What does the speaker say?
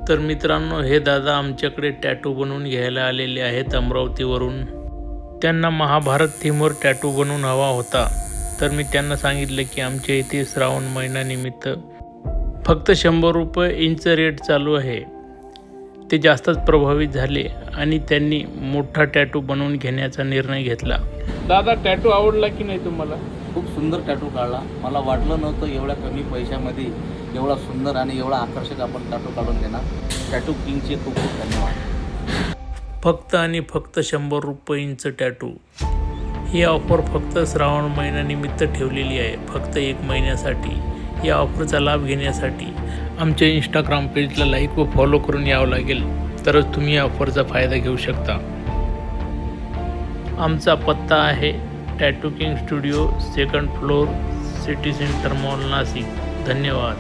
तर मित्रांनो, हे दादा आमच्याकडे टॅटू बनवून घ्यायला आलेले आहेत अमरावतीवरून. त्यांना महाभारत थीमवर टॅटू बनवून हवा होता. तर मी त्यांना सांगितलं की आमच्या इथे श्रावण महिन्यानिमित्त फक्त 100 रुपये इंच रेट चालू आहे. ते जास्तच प्रभावित झाले आणि त्यांनी मोठा टॅटू बनवून घेण्याचा निर्णय घेतला. दादा, टॅटू आवडला की नाही तुम्हाला? खूप सुंदर टॅटू काढला. मला वाटलं नव्हतं एवढ्या कमी पैशामध्ये एवढा सुंदर आणि एवढा आकर्षक आपण टॅटू काढून देणार. टॅटू किंगचे खूप खूप धन्यवाद. फक्त आणि फक्त 100 रुपयांचं टॅटू. ही ऑफर फक्त श्रावण महिन्यानिमित्त ठेवलेली आहे, फक्त 1 महिन्यासाठी. या ऑफरचा लाभ घेण्यासाठी आमच्या इंस्टाग्राम पेजला लाईक व फॉलो करून यावं लागेल, तरच तुम्ही या ऑफरचा फायदा घेऊ शकता. आमचा पत्ता आहे tattoo king studio, 2nd floor, city centre mall, Nashik. धन्यवाद.